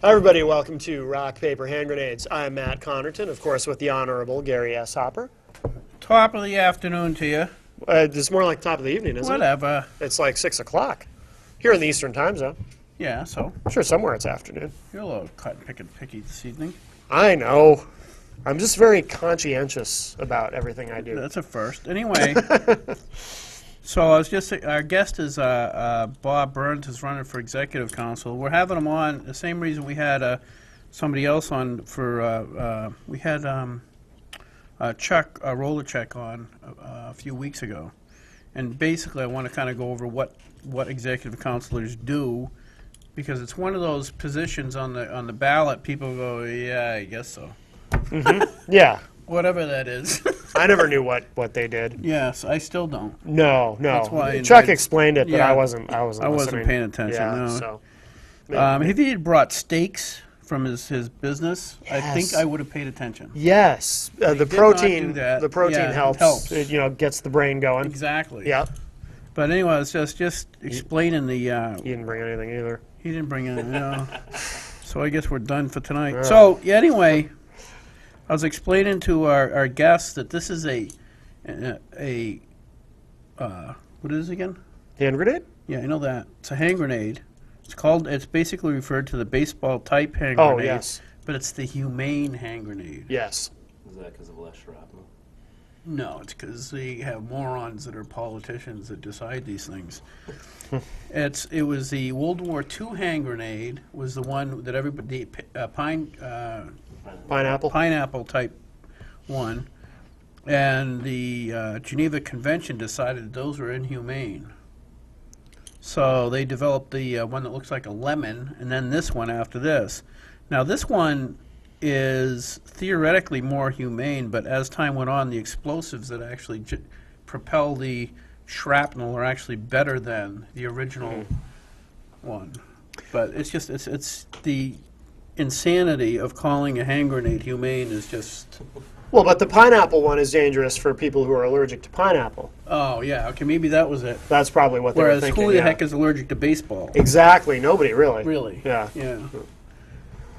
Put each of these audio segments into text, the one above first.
Hi, everybody. Welcome to Rock, Paper, Hand Grenades. I'm Matt Connerton, of course, with the Honorable Gary S. Hopper. Top of the afternoon to you. It's more like top of the evening, isn't Whatever. it? It's like 6 o'clock here in the Eastern Time Zone. Yeah, so I'm sure somewhere it's afternoon. you're a little cut and picky this evening. I know. I'm just very conscientious about everything I do. That's a first. Anyway, so I was just our guest is Bob Burns is running for executive council. We're having him on the same reason we had somebody else on for we had Chuck Rollercheck on a few weeks ago, and basically I want to kind of go over what executive councilors do, because it's one of those positions on the ballot. People go, yeah, I guess so. Yeah. Whatever that is. I never knew what they did. Yes, I still don't. No. That's why Chuck explained it, but yeah. I wasn't listening. Paying attention. Yeah, No. so. If he had brought steaks from his business, I think Yes. I would have paid attention. Yes, the did not protein. do that. The protein Yeah, it helps. helps. It, gets the brain going. Exactly. Yeah. But anyway, it's just explaining the. He didn't bring anything either. He didn't bring it. So I guess we're done for tonight. Yeah. So anyway, I was explaining to our guests that this is a what is it again? Hand grenade? Yeah, I know that. It's a hand grenade. It's basically referred to the baseball type hand Oh, grenade. yes. But it's the humane hand grenade. Yes. Is that because of less shrapnel? No, it's because they have morons that are politicians that decide these things. It was the World War II hand grenade was the one that everybody Pineapple? pineapple type one, and the Geneva Convention decided those were inhumane. So they developed the one that looks like a lemon, and then this one after this. Now this one is theoretically more humane, but as time went on, the explosives that actually propel the shrapnel are actually better than the original one. But it's just it's the insanity of calling a hand grenade humane is just. Well, but the pineapple one is dangerous for people who are allergic to pineapple. Oh yeah, okay, maybe that was it. That's probably what they were Whereas thinking. who the yeah. heck is allergic to baseball? Exactly. Nobody, really. Really? Yeah. Yeah.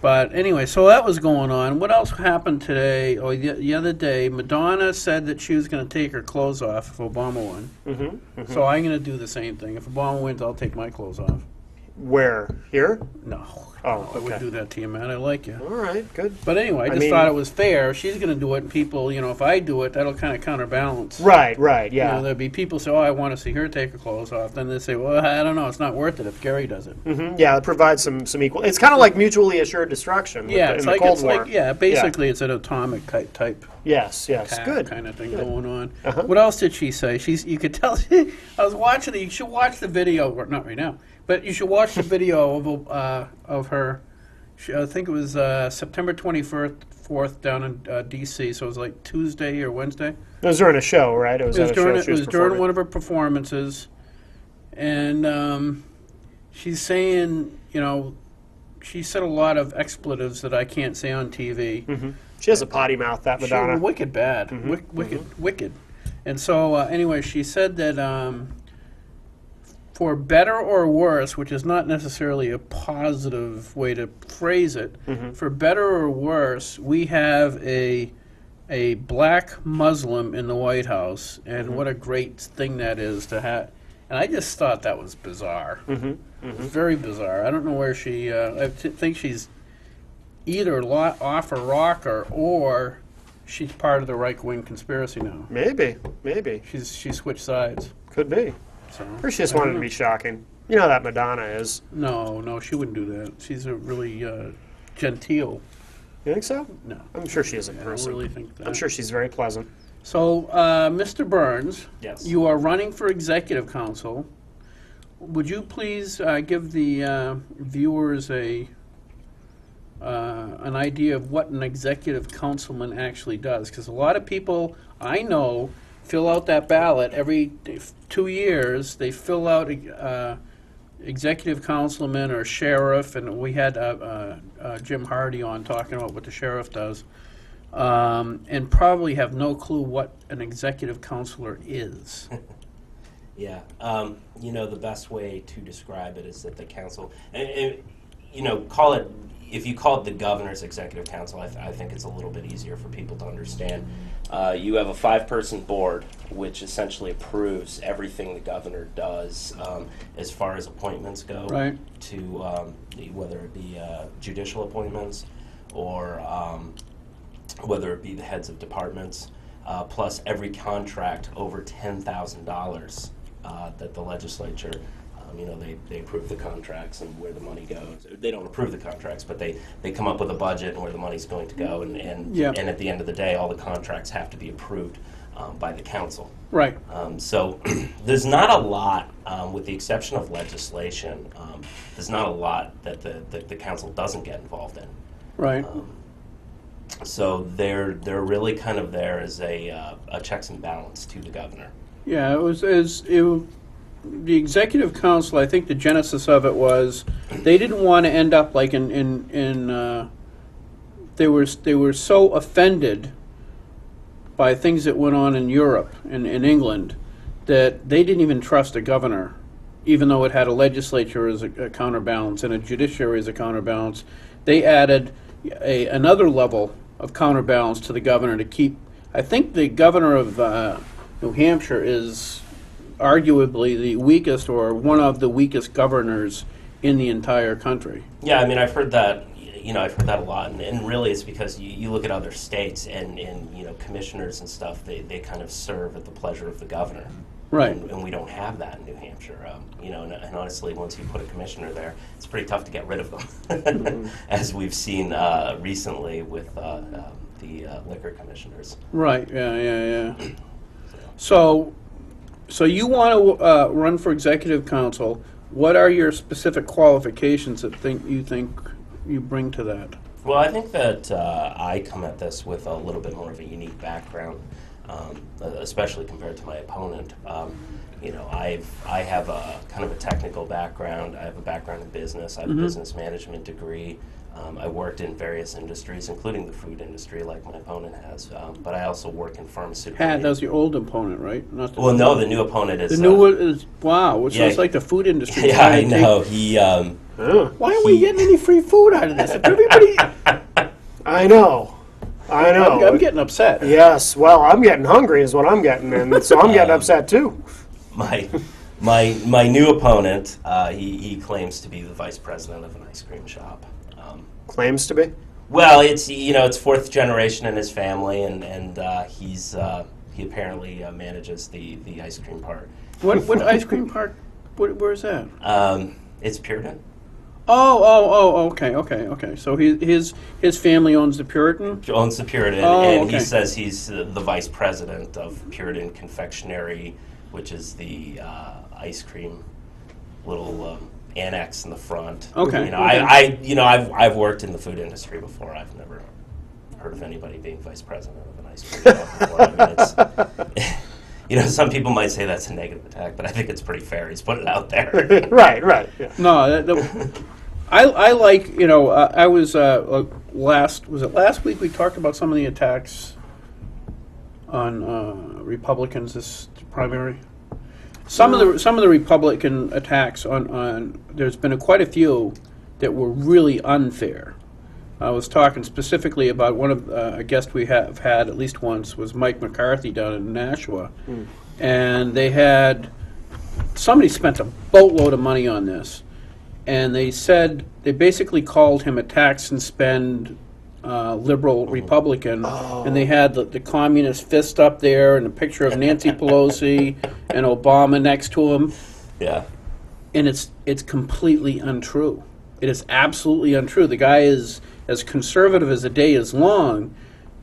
But anyway, so that was going on. What else happened today? Oh, the other day, Madonna said that she was going to take her clothes off if Obama won. Mm-hmm. So I'm going to do the same thing. If Obama wins, I'll take my clothes off. Where? Here? No. Oh, I wouldn't do that to you, man. I like you. All right, good. But anyway, I just thought it was fair. She's going to do it, and people, if I do it, that'll kind of counterbalance. Right, yeah. There'll be people say, oh, I want to see her take her clothes off. Then they say, well, I don't know. It's not worth it if Gary does it. Yeah, it provides some equal. It's kind of like mutually assured destruction. Yeah, in it's the like Cold War. basically it's an atomic type Yes, attack good. kind of thing Good. going on. Uh-huh. What else did she say? You could tell. I was watching it. You should watch the video, or not right now, but you should watch the video of her. I think it was September 24th down in D.C. So it was like Tuesday or Wednesday. It was during a show, right? It was during one of her performances, and she's saying, she said a lot of expletives that I can't say on TV. Mm-hmm. She has a potty mouth, that Madonna. She wicked bad, wicked. And so anyway, she said that for better or worse, which is not necessarily a positive way to phrase it, for better or worse, we have a black Muslim in the White House, and what a great thing that is to have. And I just thought that was bizarre. Very bizarre. I don't know where she. I think she's either off her rocker or she's part of the right-wing conspiracy now. Maybe. She switched sides. Could be. So, Or she just wanted to be shocking. You know how that Madonna is. No, she wouldn't do that. She's a really genteel. You think so? No. I'm sure she is in I person. don't really think that. I'm sure she's very pleasant. So, Mr. Burns, Yes. you are running for executive council. Would you please give the viewers an idea of what an executive councilman actually does? Because a lot of people I know fill out that ballot every 2 years. They fill out executive councilman or sheriff, and we had Jim Hardy on talking about what the sheriff does, and probably have no clue what an executive counselor is. Yeah. The best way to describe it is that the council, and call it, if you call it the governor's executive council, I think it's a little bit easier for people to understand. You have a 5-person board, which essentially approves everything the governor does as far as appointments go, Right. to whether it be judicial appointments or whether it be the heads of departments, plus every contract over $10,000 that the legislature, they approve the contracts and where the money goes. They don't approve the contracts, but they come up with a budget and where the money's going to go, and Yeah. and at the end of the day, all the contracts have to be approved by the council. Right. So there's not a lot, with the exception of legislation, there's not a lot that the council doesn't get involved in. Right. So they're really kind of there as a checks and balance to the governor. Yeah, the executive council, I think the genesis of it was they didn't want to end up like they were so offended by things that went on in Europe and in England that they didn't even trust a governor, even though it had a legislature as a counterbalance and a judiciary as a counterbalance. They added another level of counterbalance to the governor to keep. I think the governor of New Hampshire is arguably the weakest or one of the weakest governors in the entire country. Yeah, I mean, I've heard that. I've heard that a lot, and really it's because you look at other states and commissioners and stuff. They kind of serve at the pleasure of the governor. Right. And we don't have that in New Hampshire. And honestly, once you put a commissioner there, it's pretty tough to get rid of them, as we've seen recently with the liquor commissioners. Right. Yeah. So you want to run for executive council. What are your specific qualifications that you think you bring to that? Well, I think that I come at this with a little bit more of a unique background, especially compared to my opponent. I have a kind of a technical background. I have a background in business. I have a business management degree. I worked in various industries, including the food industry, like my opponent has. But I also work in pharmaceutical. That was your old opponent, right? Not the Well, no, the new opponent is. The new one is wow. So yeah, it's like the food industry. Yeah, I know. He. Why aren't we getting any free food out of this? If everybody, I know. I'm getting upset. Yes, well, I'm getting hungry is what I'm getting, and so I'm getting upset too. My new opponent, he claims to be the vice president of an ice cream shop. Claims to be? Well, it's fourth generation in his family, and he apparently manages the ice cream part. What ice cream park? Where's that? It's Puritan. Okay. So his family owns the Puritan? Owns the Puritan, Oh, and okay. he says he's the vice president of Puritan Confectionery, which is the ice cream little annex in the front. Okay. I've worked in the food industry before. I've never heard of anybody being vice president of an ice cream shop before. I mean, it's, some people might say that's a negative attack, but I think it's pretty fair. He's put it out there. Right. Yeah. No, I like, I was, last week we talked about some of the attacks on Republicans this primary? Some of the Republican attacks on there's been quite a few that were really unfair. I was talking specifically about one of a guest we have had at least once was Mike McCarthy down in Nashua, and somebody spent a boatload of money on this, and they basically called him a tax and spend liberal Republican, and they had the communist fist up there and a picture of Nancy Pelosi and Obama next to him. Yeah. And it's completely untrue. It is absolutely untrue. The guy is as conservative as the day is long.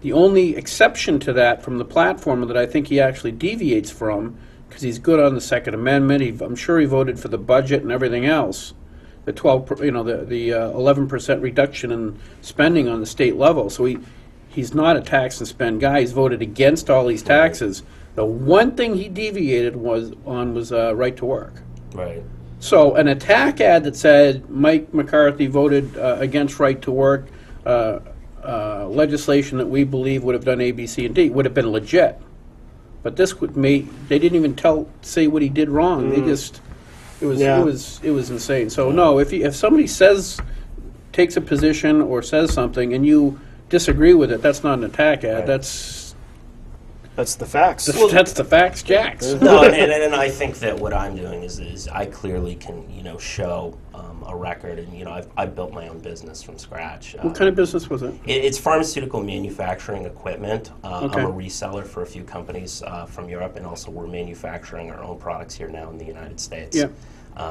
The only exception to that from the platform that I think he actually deviates from, because he's good on the Second Amendment. I'm sure he voted for the budget and everything else. The 11% reduction in spending on the state level. So he's not a tax and spend guy. He's voted against all these taxes. The one thing he deviated was right to work. Right. So an attack ad that said Mike McCarthy voted against right to work legislation that we believe would have done A, B, C, and D would have been legit. But this they didn't even say what he did wrong. They just it was insane. So no, if somebody says takes a position or says something and you disagree with it, that's not an attack ad. Right. That's the facts. That's the facts, Jacks. No, and I think that what I'm doing is I clearly can, show a record, and I've built my own business from scratch. What kind of business was it? It's pharmaceutical manufacturing equipment. Okay. I'm a reseller for a few companies from Europe, and also we're manufacturing our own products here now in the United States. Yeah.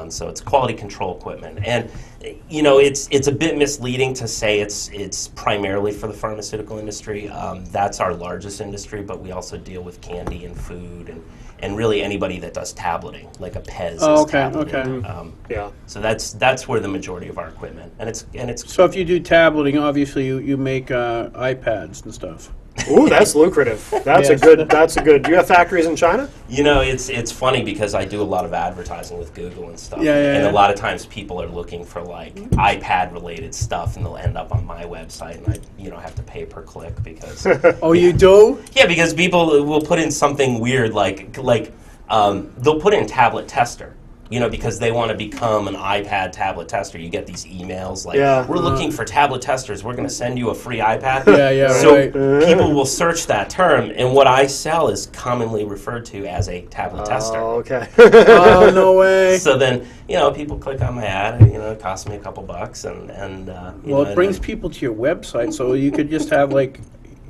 So it's quality control equipment, and it's a bit misleading to say it's primarily for the pharmaceutical industry. That's our largest industry, but we also deal with candy and food and really anybody that does tableting, like a Pez. Oh, is okay, tableting. okay. Yeah. So that's where the majority of our equipment, and it's So if you do tableting, obviously you make iPads and stuff. Ooh, that's lucrative. That's Yes. a good. Do you have factories in China? It's funny because I do a lot of advertising with Google and stuff. Yeah, yeah, and yeah. a lot of times people are looking for like iPad related stuff, and they'll end up on my website, and I have to pay per click because Oh, you do? yeah, because people will put in something weird like they'll put in tablet tester. Because they want to become an iPad tablet tester. You get these emails like, Yeah. we're looking for tablet testers. We're going to send you a free iPad. Yeah, yeah, So right. people will search that term, and what I sell is commonly referred to as a tablet tester. Oh, okay. Oh, no way. So then, people click on my ad, and, it costs me a couple bucks, and Well, it brings and people to your website, so you could just have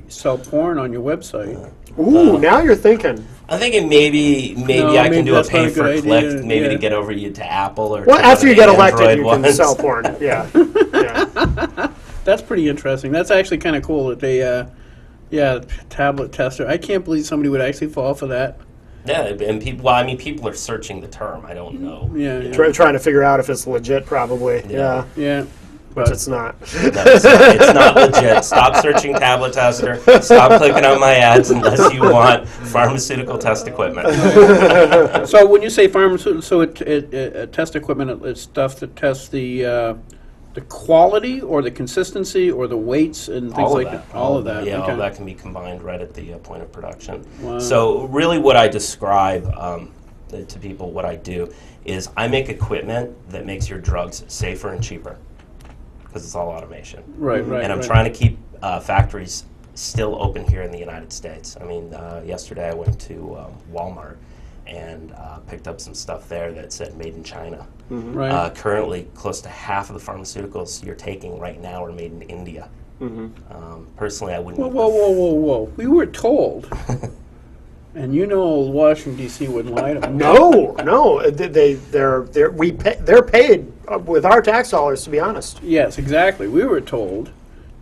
sell porn on your website. Ooh, now you're thinking. I'm thinking maybe No, I can maybe do a that's not pay a for good click, idea, maybe yeah. to get over you to Apple or Well, to after one you of get the elected, Android you can ones. sell porn. Yeah. Yeah. That's pretty interesting. That's actually kind of cool that they, tablet tester. I can't believe somebody would actually fall for that. Yeah, and people are searching the term. I don't know. Yeah, yeah. Trying to figure out if it's legit, probably. Yeah. Yeah. Which it's not. No, it's not legit. Stop searching tablet tester. Stop clicking on my ads unless you want pharmaceutical test equipment. So when you say pharmaceutical, so it test equipment, it's stuff that tests the quality or the consistency or the weights and things All of like that. that. All of that. Yeah, okay. all that can be combined right at the point of production. Wow. So really what I describe to people, what I do, is I make equipment that makes your drugs safer and cheaper because it's all automation. Right, right. And I'm right. trying to keep factories still open here in the United States. I mean, yesterday I went to Walmart and picked up some stuff there that said made in China. Right. Currently, close to half of the pharmaceuticals you're taking right now are made in India. Personally, I wouldn't. Whoa. We were told, and Washington, D.C. wouldn't lie to me. No. They're paid with our tax dollars, to be honest. Yes, exactly. We were told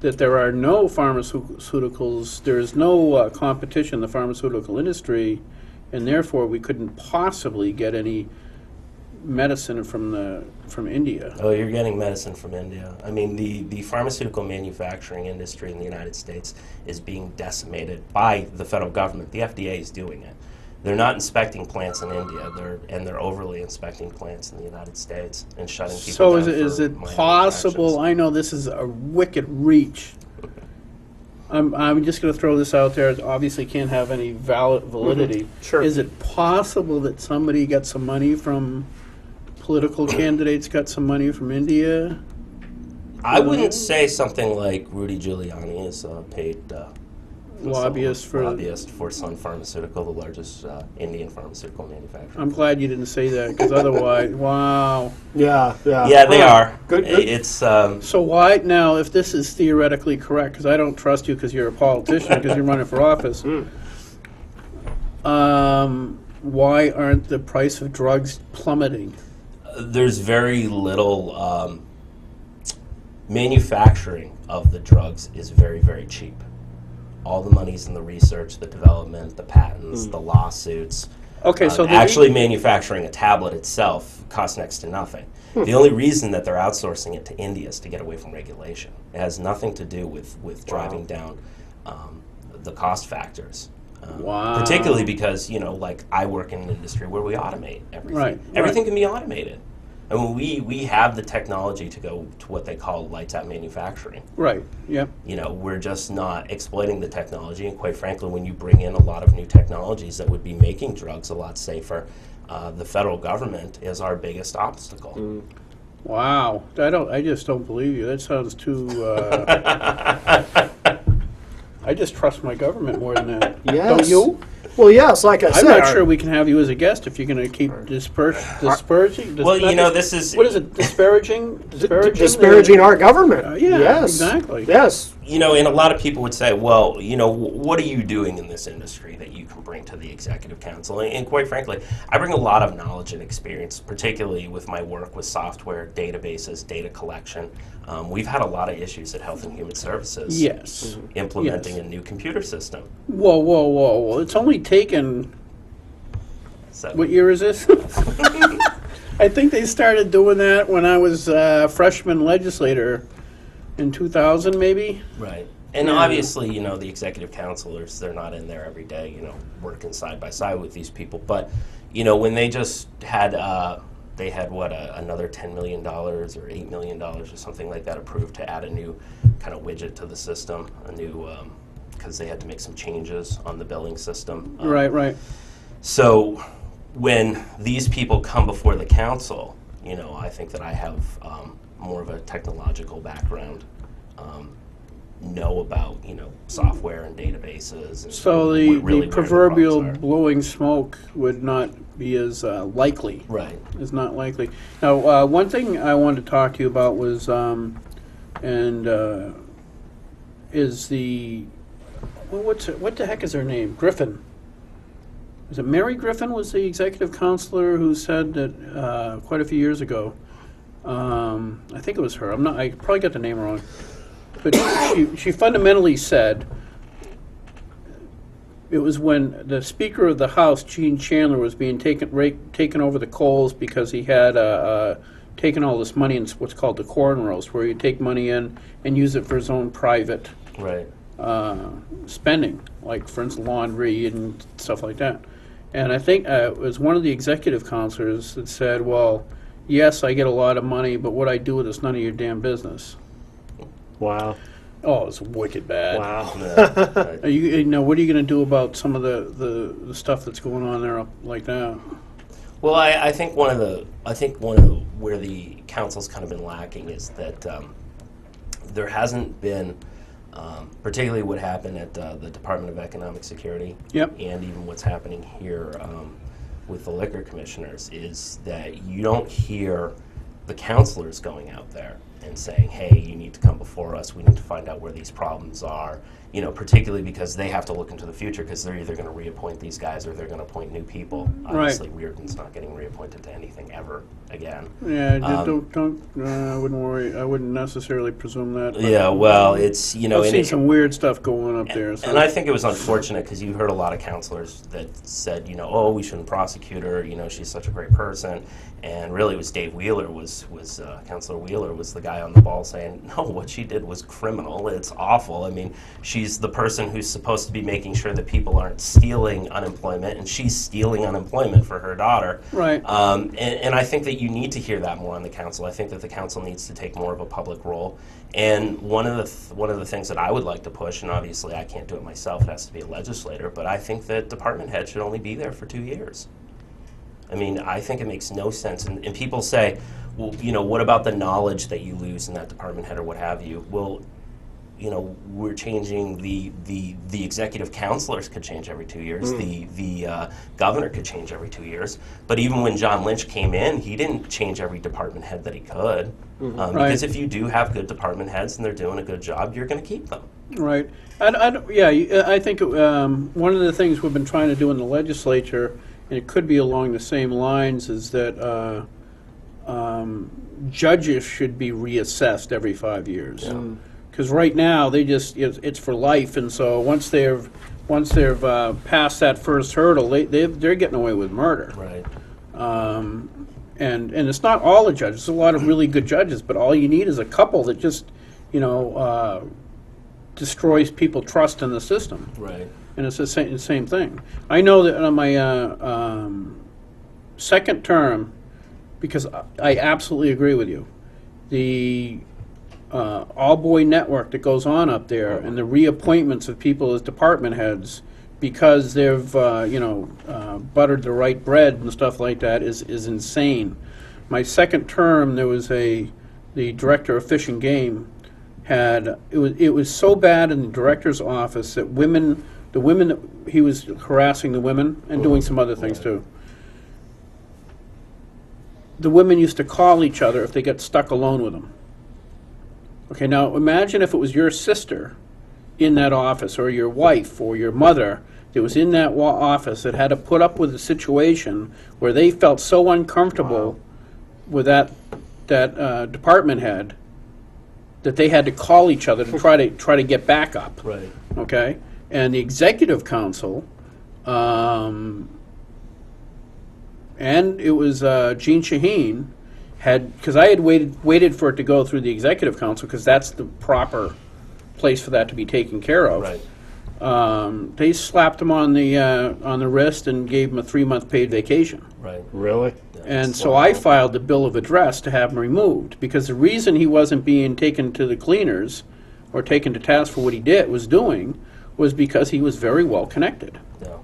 that there are no pharmaceuticals, there is no competition in the pharmaceutical industry, and therefore we couldn't possibly get any medicine from India. Oh, you're getting medicine from India. I mean, the pharmaceutical manufacturing industry in the United States is being decimated by the federal government. The FDA is doing it. They're not inspecting plants in India. They're overly inspecting plants in the United States and shutting people So down. is for it minor possible? infractions. I know this is a wicked reach. I'm just going to throw this out there. It obviously can't have any validity. Sure. Is it possible that somebody got some money from political candidates? Got some money from India? I wouldn't say something like Rudy Giuliani is paid Lobbyist for Sun Pharmaceutical, the largest Indian pharmaceutical manufacturer. I'm glad you didn't say that because otherwise, wow. Yeah. Yeah, they are. Good. It's So why now, if this is theoretically correct, because I don't trust you because you're a politician, because you're running for office, why aren't the price of drugs plummeting? there's very little manufacturing of the drugs is very, very cheap. All the money's in the research, the development, the patents, the lawsuits. Okay, so actually manufacturing a tablet itself costs next to nothing. The only reason that they're outsourcing it to India is to get away from regulation. It has nothing to do with driving down the cost factors. Wow. Particularly because, you know, like I work in an industry where we automate everything. Right, Everything can be automated. I mean, we have the technology to go to what they call lights out manufacturing. Right, yep. You know, we're just not exploiting the technology, and quite frankly, when you bring in a lot of new technologies that would be making drugs a lot safer, the federal government is our biggest obstacle. Wow, I just don't believe you. That sounds too. I just trust my government more than that. Yes. Don't you? Well, yes, like I I'm said. not sure we can have you as a guest if you're going to keep disparaging. Well, you know, this is, What is it? Disparaging? disparaging our government. Yeah, yes. exactly. Yes. you know, and a lot of people would say, well, you know, what are you doing in this industry that you can bring to the executive council? And quite frankly, I bring a lot of knowledge and experience, particularly with my work with software, databases, data collection. We've had a lot of issues at Health and Human Services. Yes. Implementing Yes. a new computer system. Whoa, whoa, whoa, whoa. It's only taken, So, what year is this? I think they started doing that when I was a freshman legislator in 2000, maybe. right. And Yeah. obviously, you know, the executive counselors, they're not in there every day, you know, working side by side with these people. But, you know, when they just had, they had what, another $10 million or $8 million or something like that approved to add a new kind of widget to the system, a new, because they had to make some changes on the billing system. Right. So when these people come before the council, you know, I think that I have more of a technological background, know about, you know, software and databases. And So really the where proverbial problems are. blowing smoke would not be as likely. Right. Is not likely. Now, one thing I wanted to talk to you about was, is the, well, what the heck is her name? Griffin. Is it Mary Griffin was the executive counselor who said that quite a few years ago? I think it was her. I probably got the name wrong. But she fundamentally said it was when the Speaker of the House, Gene Chandler, was being taken over the coals because he had taken all this money in what's called the cornrows, where you take money in and use it for his own private Right. spending, like, for instance, laundry and stuff like that. And I think it was one of the executive counselors that said, well, yes, I get a lot of money, but what I do with it's none of your damn business. Wow. Oh, it's wicked bad. Wow. Yeah, right. Are you know, what are you going to do about some of the stuff that's going on there like that? Well, I think one of where the council's kind of been lacking is that there hasn't been, particularly what happened at the Department of Economic Security, Yep. and even what's happening here with the liquor commissioners, is that you don't hear the counselors going out there and saying, hey, you need to come before us, we need to find out where these problems are, you know, particularly because they have to look into the future, because they're either going to reappoint these guys or they're going to appoint new people. Obviously, Reardon's not getting reappointed to anything ever again. Yeah, don't I wouldn't worry. I wouldn't necessarily presume that. But Yeah, well, it's, you know, I've and seen it- some weird stuff going up there. So. and I think it was unfortunate because you heard a lot of counselors that said, you know, oh, we shouldn't prosecute her, you know, she's such a great person. And really it was Dave Wheeler, Counselor Wheeler was the guy on the ball saying, no, what she did was criminal, it's awful. I mean, she's the person who's supposed to be making sure that people aren't stealing unemployment, and she's stealing unemployment for her daughter. Right. And I think that you need to hear that more on the council. I think that the council needs to take more of a public role. And one of the things that I would like to push, and obviously I can't do it myself, it has to be a legislator, but I think that department heads should only be there for 2 years. I mean, I think it makes no sense. And people say, well, you know, what about the knowledge that you lose in that department head or what have you? Well, you know, we're changing the executive counselors could change every 2 years. The governor could change every 2 years. But even when John Lynch came in, he didn't change every department head that he could. Because if you do have good department heads and they're doing a good job, you're going to keep them. Right. I think one of the things we've been trying to do in the legislature, and it could be along the same lines, is that judges should be reassessed every 5 years. Because right now they just it's for life, and so once they've passed that first hurdle, they're getting away with murder. Right. And it's not all the judges. There's a lot of really good judges, but all you need is a couple that just destroys people's trust in the system. Right. And it's the same thing. I know that on my second term, because I absolutely agree with you, the all-boy network that goes on up there and the reappointments of people as department heads because they've buttered the right bread and stuff like that is insane. my second term, there was the director of Fish and Game it was so bad in the director's office that he was harassing the women and doing some other things too. The women used to call each other if they got stuck alone with him. Okay, now imagine if it was your sister in that office, or your wife, or your mother that was in that office that had to put up with a situation where they felt so uncomfortable with that department head that they had to call each other to try to get back up. Right. Okay, and the executive council, and it was Gene Shaheen because I had waited for it to go through the executive council because that's the proper place for that to be taken care of. Right. They slapped him on the wrist and gave him a 3-month paid vacation. Right. Really? And so I filed the bill of address to have him removed, because the reason he wasn't being taken to the cleaners or taken to task for what he was doing was because he was very well connected. Yeah.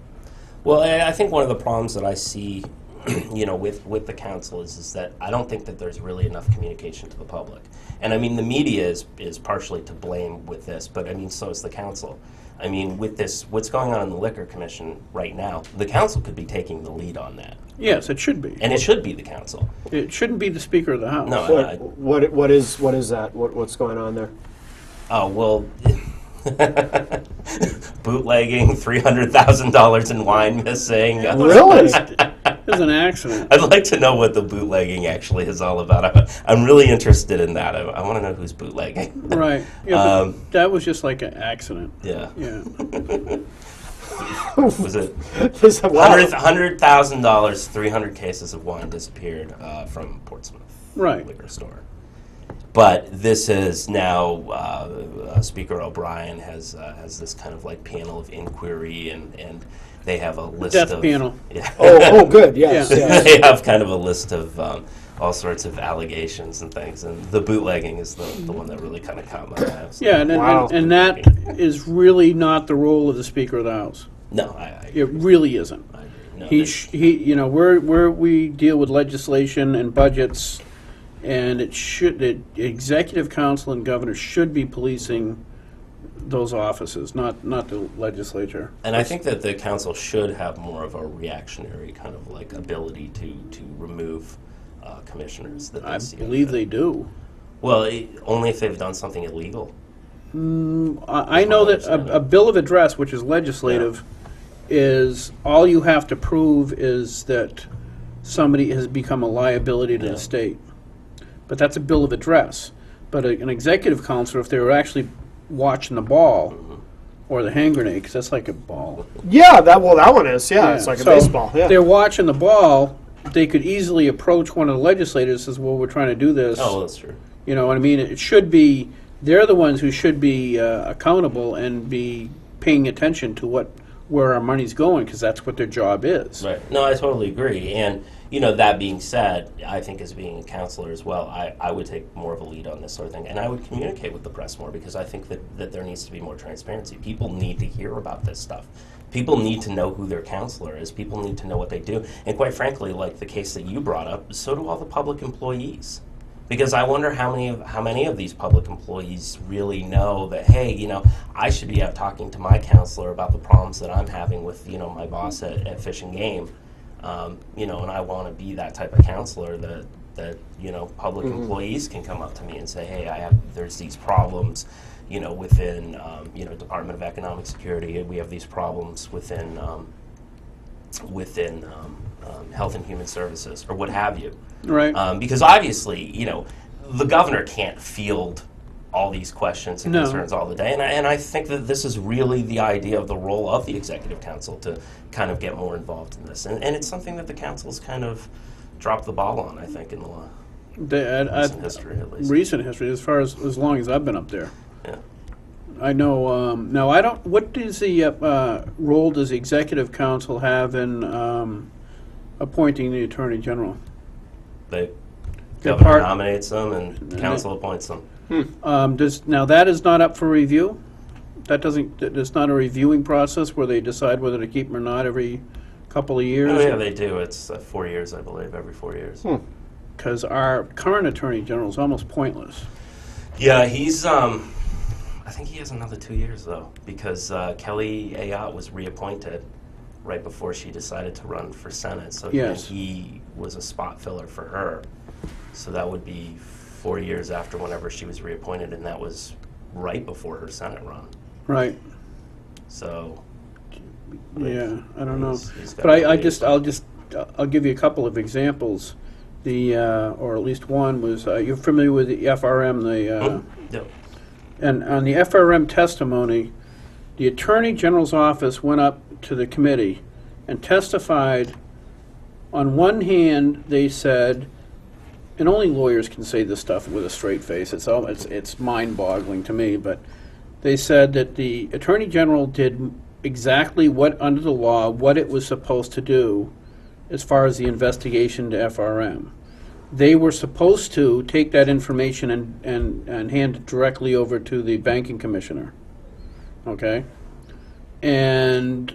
Well, I think one of the problems that I see, with the council is that I don't think that there's really enough communication to the public. And I mean, the media is partially to blame with this, but I mean, so is the council. I mean, with this, what's going on in the Liquor Commission right now, the council could be taking the lead on that. Yes, it should be. And it should be the council. It shouldn't be the Speaker of the House. No, What is that? What's going on there? Oh, well, bootlegging, $300,000 in wine missing. Really? It was an accident. I'd like to know what the bootlegging actually is all about. I'm really interested in that. I want to know who's bootlegging. Right. Yeah, but that was just like an accident. Yeah. Yeah. Was it Wow. $100,000, 300 cases of wine disappeared from Portsmouth Right. liquor store. But this is now Speaker O'Brien has this kind of like panel of inquiry, and they have a list Death of panel. Yeah. Oh, good. Yes. Yeah. Yes. They have kind of a list of all sorts of allegations and things, and the bootlegging is the one that really kind of caught my eye. So- Yeah, Wow. and that is really not the role of the Speaker of the House. No, I It really isn't. agree. No, where we deal with legislation and budgets, and the executive council and governor should be policing those offices, not the legislature. and I think that the council should have more of a reactionary kind of like ability to remove commissioners that they I see. believe they do. Well, only if they've done something illegal. I know that a bill of address, which is legislative, is all you have to prove is that somebody has become a liability to Yeah. the state. But that's a bill of address. But an executive counselor, if they were actually watching the ball, or the hand grenade, because that's like a ball. Yeah. That one is. Yeah. It's like a So baseball. Yeah. if they're watching the ball, they could easily approach one of the legislators and says, well, we're trying to do this. Oh, that's true. You know what I mean? It should be, they're the ones who should be accountable and be paying attention to where our money's going, because that's what their job is. Right. No, I totally agree. And, that being said, I think as being a counselor as well, I would take more of a lead on this sort of thing. And I would communicate with the press more, because I think that there needs to be more transparency. People need to hear about this stuff. People need to know who their counselor is. People need to know what they do. And quite frankly, like the case that you brought up, so do all the public employees. Because I wonder how many of these public employees really know that, hey, I should be out talking to my counselor about the problems that I'm having with, my boss at Fish and Game, and I want to be that type of counselor that public employees can come up to me and say, hey, there's these problems, within, Department of Economic Security. We have these problems within Health and Human Services, or what have you. Right. Because obviously, the governor can't field all these questions and No. concerns all the day. And I think that this is really the idea of the role of the executive council, to kind of get more involved in this. And it's something that the council's kind of dropped the ball on, I think, in the recent history, at least. Recent history, as far as long as I've been up there. Yeah. I know, now I don't, what does the role does the executive council have in appointing the attorney general? The They're governor part- nominates them and the council appoints them. Now that is not up for review? It's not a reviewing process where they decide whether to keep them or not every couple of years? Oh, yeah, they do. It's 4 years, I believe, every 4 years. because our current Attorney General is almost pointless. Yeah, he's. I think he has another 2 years though, because Kelly Ayotte was reappointed right before she decided to run for Senate. So Yes. he was a spot filler for her. So that would be 4 years after whenever she was reappointed, and that was right before her Senate run. Right. So. Yeah, I don't know. He's got But to I'll give you a couple of examples. The or at least one was you're familiar with the FRM, Yep. and on the FRM testimony, the Attorney General's office went up to the committee and testified. On one hand, they said, and only lawyers can say this stuff with a straight face. It's mind-boggling to me, but they said that the Attorney General did exactly what, under the law, what it was supposed to do as far as the investigation to FRM. They were supposed to take that information and hand it directly over to the banking commissioner. Okay? And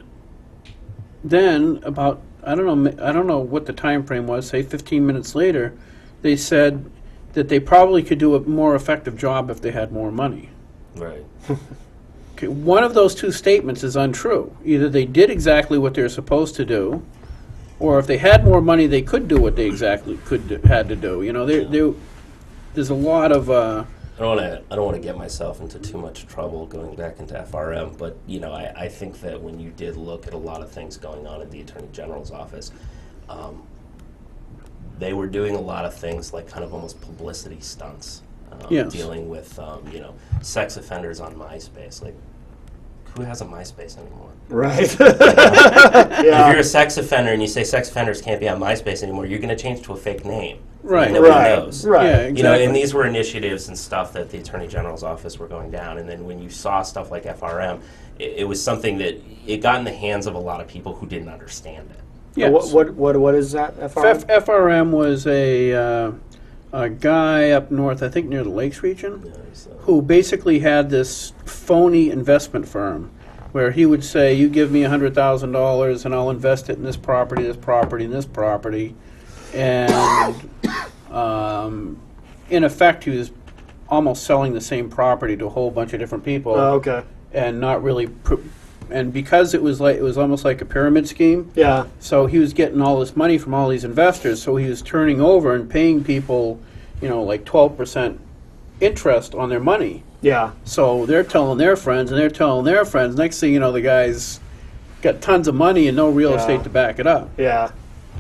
then about, I don't know what the time frame was, say 15 minutes later, they said that they probably could do a more effective job if they had more money. Right. Okay, one of those two statements is untrue. Either they did exactly what they're supposed to do, or if they had more money, they could do what they exactly had to do. You know, there's a lot of. I don't want to get myself into too much trouble going back into FRM, but you know, I think that when you did look at a lot of things going on in the Attorney General's office, they were doing a lot of things like kind of almost publicity stunts, Yes. dealing with you know, sex offenders on MySpace. Like, who has a MySpace anymore? Right. If Yeah. you're a sex offender and you say sex offenders can't be on MySpace anymore, you're going to change to a fake name. Right. Nobody Right. knows. Right. Yeah, exactly. You know, and these were initiatives and stuff that the Attorney General's office were going down. And then when you saw stuff like FRM, it was something that it got in the hands of a lot of people who didn't understand it. Yes. What is that? FRM? FRM was a guy up north, I think near the Lakes region, You know, so. who basically had this phony investment firm where he would say, you give me $100,000 and I'll invest it in this property, this property, and this property. And in effect, he was almost selling the same property to a whole bunch of different people. Oh, okay. And not really, and because it was almost like a pyramid scheme. Yeah. So he was getting all this money from all these investors. So he was turning over and paying people, you know, like 12% interest on their money. Yeah. So they're telling their friends, and they're telling their friends. Next thing you know, the guy's got tons of money and no real Yeah. estate to back it up. Yeah.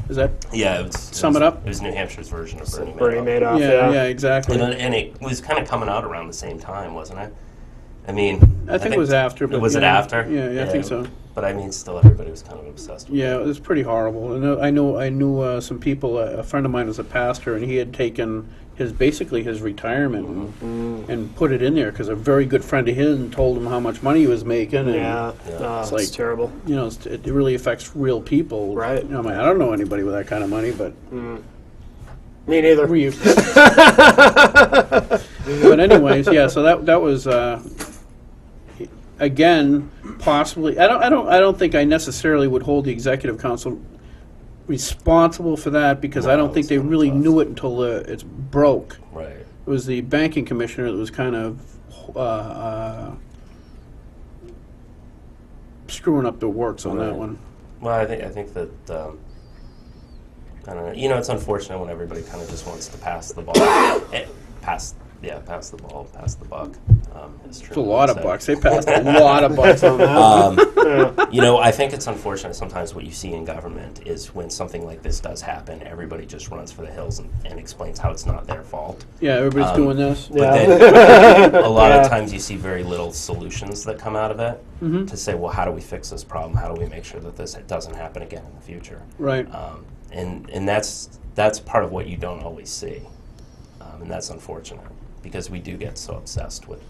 Is that? Yeah, it Sum it up? It was New Hampshire's version of Bernie Madoff. Bernie Madoff. Yeah, Yeah. exactly. And it was kind of coming out around the same time, wasn't it? I mean, I think it was after. But Was it yeah. after? Yeah, I think so. But I mean, still, everybody was kind of obsessed with Yeah, it. it was pretty horrible. And I knew some people. A friend of mine was a pastor, and he had taken basically his retirement and put it in there because a very good friend of his told him how much money he was making. And, Yeah. Yeah. Oh, It's it's like- terrible. you know, it really affects real people. Right. You know, I don't know anybody with that kind of money, but Me neither. were you? But anyways, yeah. So that was again possibly. I don't think I necessarily would hold the executive council responsible for that because I No, don't think it's they gonna really cost. knew it until it's broke. Right. It was the banking commissioner that was kind of screwing up the works on that Right. one. Well, I think that I don't know. You know, it's unfortunate when everybody kind of just wants to pass the ball, pass the ball, pass the buck. As It's a lot of bucks. They passed a lot of bucks on that. You know, I think it's unfortunate sometimes what you see in government is when something like this does happen, everybody just runs for the hills and explains how it's not their fault. Yeah, everybody's doing this. But Yeah. then a lot Yeah. of times you see very little solutions that come out of it to say, well, how do we fix this problem? How do we make sure that this doesn't happen again in the future? Right. And that's part of what you don't always see, and that's unfortunate because we do get so obsessed with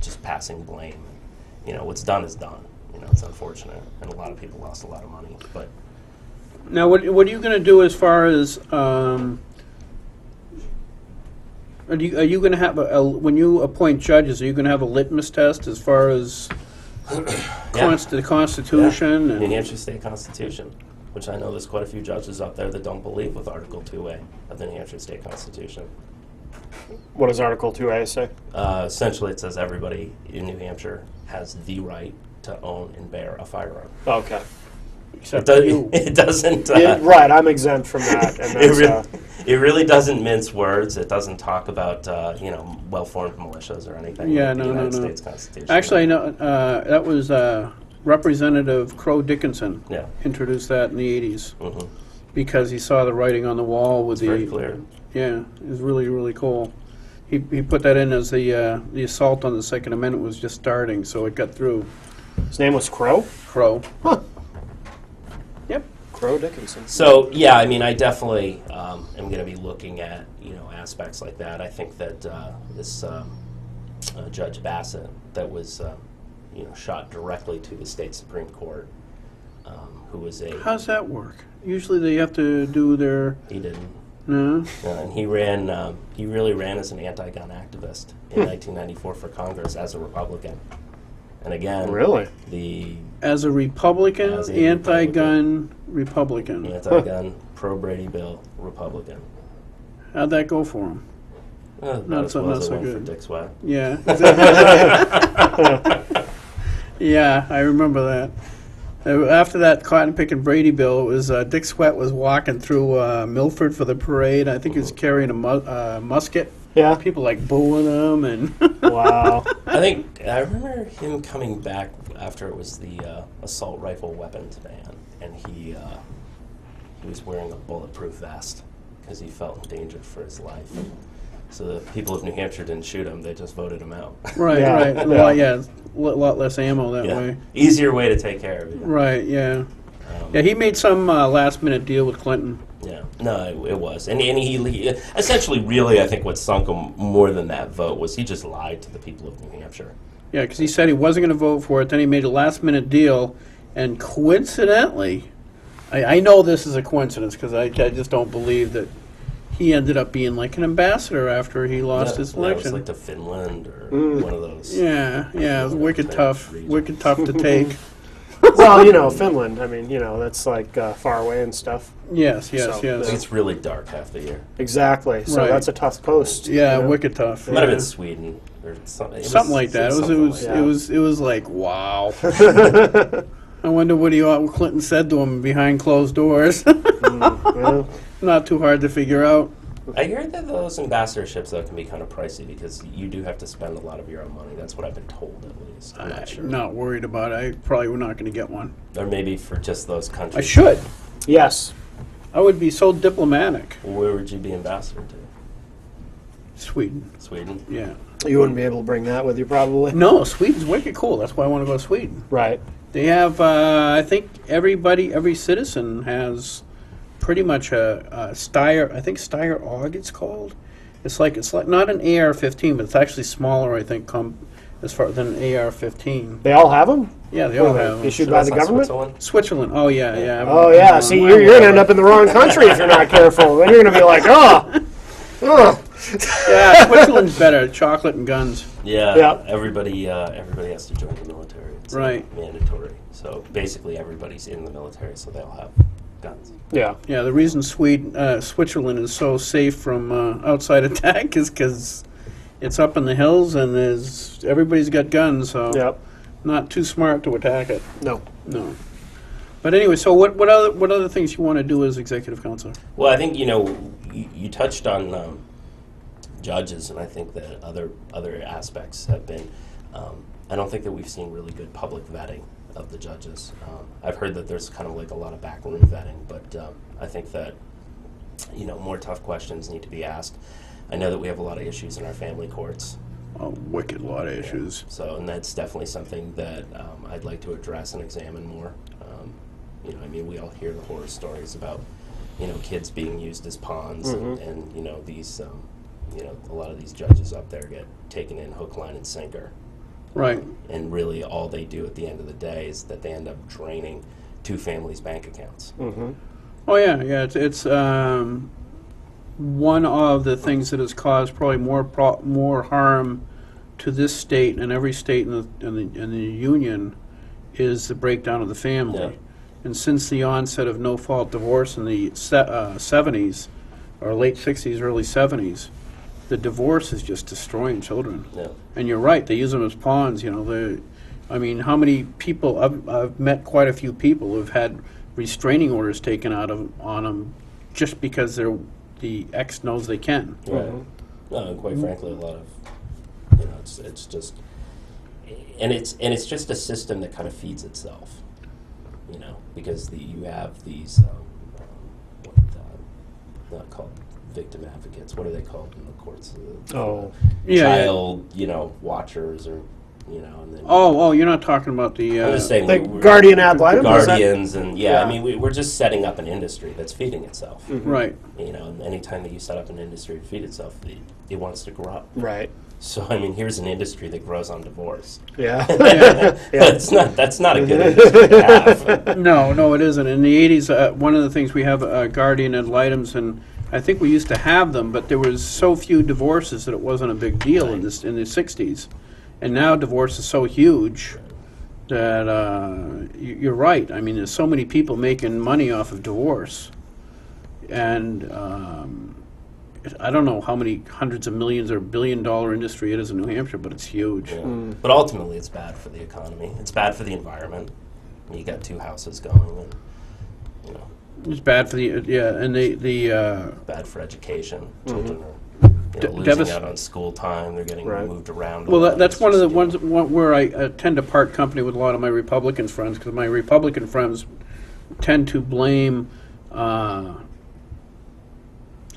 just passing blame. You know, what's done is done. You know, it's unfortunate, and a lot of people lost a lot of money. But Now, what are you going to do as far as are you going to have when you appoint judges? Are you going to have a litmus test as far as the Constitution New and Hampshire State Constitution. which I know there's quite a few judges up there that don't believe with Article 2A of the New Hampshire State Constitution. What does Article 2A say? Essentially, it says everybody in New Hampshire has the right to own and bear a firearm. Okay. Except you. It doesn't. Right, I'm exempt from that. And that's, It really doesn't mince words. It doesn't talk about well-formed militias or anything. Yeah, like the no, no, United no. States Constitution. Actually, I know that was Representative Crow Dickinson Yeah. introduced that in the 80s Hmm. because he saw the writing on the wall with It's very clear. Yeah, it was really, really cool. He put that in as the assault on the Second Amendment was just starting, so it got through. his name was Crow? Crow. Huh. Yep. Crow Dickinson. So yeah, I mean, I definitely am going to be looking at aspects like that. I think that this Judge Bassett that was shot directly to the state Supreme Court, who was How's that work? Usually they have to do their he didn't. no. And he ran. He really ran as an anti-gun activist in 1994 for Congress as a Republican. And again, Really? the As a Republican, As a anti-gun Republican. anti-gun, pro-Brady bill Republican. How'd that go for him? About Not as so- well not as it so went for good. Dick Swett. Yeah. Yeah, I remember that. After that cotton picking Brady bill, it was Dick Swett was walking through Milford for the parade. I think he was carrying a musket. Yeah. People like booing him and Wow. I remember him coming back after it was the assault rifle weapons ban, and he was wearing a bulletproof vest because he felt endangered for his life. So the people of New Hampshire didn't shoot him; they just voted him out. right, Yeah, right. yeah. Well, yeah, a lot less ammo that Yeah. way. Easier way to take care of you. Right, yeah. Um, Yeah, he made some last-minute deal with Clinton. Yeah, no, it was, and he essentially, really, I think what sunk him more than that vote was he just lied to the people of New Hampshire. Yeah, because he said he wasn't going to vote for it. Then he made a last-minute deal, and coincidentally, I know this is a coincidence because I just don't believe that he ended up being like an ambassador after he lost his That was election. like to Finland or one of those. Yeah, it was wicked tough to take. Well, Finland. I mean, that's like far away and stuff. Yes, So, I think yes. it's really dark half the year. Exactly. So Right. that's a tough post. Yeah, wicked tough. It might have yeah. been Sweden or something. Something like that. something It was like wow. I wonder what Clinton said to him behind closed doors. Well, Not too hard to figure out. I hear that those ambassadorships though can be kind of pricey because you do have to spend a lot of your own money. That's what I've been told, at least. I'm not sure. I'm not worried about it. I probably were not going to get one. Or maybe for just those countries. I should. yes. I would be so diplomatic. Where would you be ambassador to? Sweden. Sweden. Yeah. You wouldn't be able to bring that with you, probably. No, Sweden's wicked cool. That's why I want to go to Sweden. Right. They have, I think every citizen has pretty much a Steyr, I think Steyr AUG it's called. It's like not an AR-15, but it's actually smaller, I think, as far than an AR-15. They all have them? Yeah, they all What are have them. issued So by that's the not government? Switzerland? Switzerland. Oh yeah, yeah. Oh, yeah. See, you're going to end up in the wrong country if you're not careful. Then you're going to be like, oh. Yeah, Switzerland's better. Chocolate and guns. Yeah, Yeah. Everybody has to join the military. It's Right. mandatory. So basically, everybody's in the military, so they all have guns. Yeah. Yeah, the reason Switzerland is so safe from outside attack is because it's up in the hills and everybody's got guns, so Yep. not too smart to attack it. No. No. But anyway, so what other things you want to do as executive counselor? Well, I think you touched on judges, and I think that other aspects have been. I don't think that we've seen really good public vetting of the judges. I've heard that there's kind of like a lot of backroom vetting, but I think that more tough questions need to be asked. I know that we have a lot of issues in our family courts. A wicked lot of issues. So, and that's definitely something that I'd like to address and examine more. We all hear the horror stories about, kids being used as pawns, and these, a lot of these judges up there get taken in hook, line, and sinker. Right. And really, all they do at the end of the day is that they end up draining two families' bank accounts. Mm-hmm. Oh yeah. It's one of the things that has caused probably more harm to this state and every state in the union is the breakdown of the family. Yeah. And since the onset of no-fault divorce in the 70s, or late 60s, early 70s, the divorce is just destroying children. Yeah. And you're right, they use them as pawns, you know. I mean, how many people, I've met quite a few people who've had restraining orders taken out on them just because the ex knows they can. Right. No, and quite frankly, a lot of, you know, it's just, and it's just a system that kind of feeds itself, you know, because you have these, not called victim advocates. What are they called in the courts? Child, you know, watchers, or you know, and then. Oh, you're not talking about the. I'm just saying, Like guardian ad litem? Is that- guardians, and Yeah. I mean, we're just setting up an industry that's feeding itself. Right. You know, and anytime that you set up an industry to feed itself, it wants to grow. Right. So I mean, here's an industry that grows on divorce. Yeah. That's not a good industry to have. No, it isn't. In the 80s, one of the things we have guardian ad litems, and I think we used to have them, but there was so few divorces that it wasn't a big deal in the 60s. And now divorce is so huge that you're right. I mean, there's so many people making money off of divorce. And I don't know how many hundreds of millions or billion-dollar industry it is in New Hampshire, but it's huge. Yeah. But ultimately, it's bad for the economy. It's bad for the environment. You got two houses going, and you know, It's bad for the, and the bad for education. Children are losing Devas- out on school time. They're getting Right. moved around. a well, lot. that's It's one of the just, you know, ones where I tend to part company with a lot of my Republican friends, because my Republican friends tend to blame a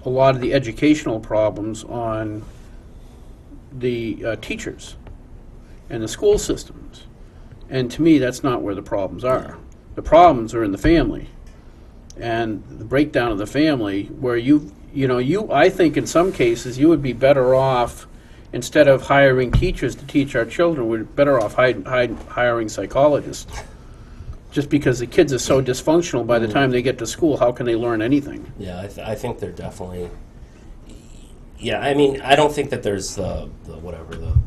lot of the educational problems on the teachers and the school systems. And to me, that's not where the problems are. The problems are in the family and the breakdown of the family, where I think in some cases you would be better off, instead of hiring teachers to teach our children, we're better off hiring psychologists. Just because the kids are so dysfunctional by the time they get to school, how can they learn anything? Yeah, I think they're definitely. Yeah, I mean, I don't think that there's the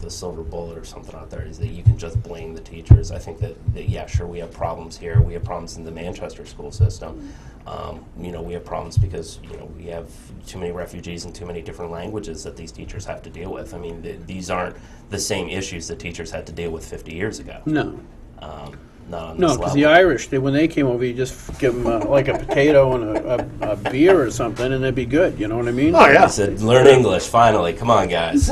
silver bullet or something out there is that you can just blame the teachers. I think that yeah, sure, we have problems here. We have problems in the Manchester school system. You know, we have problems because, you know, we have too many refugees and too many different languages that these teachers have to deal with. I mean, these aren't the same issues that teachers had to deal with 50 years ago. No. Not on No, this because level. the Irish, when they came over, you just give them like a potato and a beer or something, and they'd be good. You know what I mean? Oh, yeah. They said, learn English, finally. Come on, guys.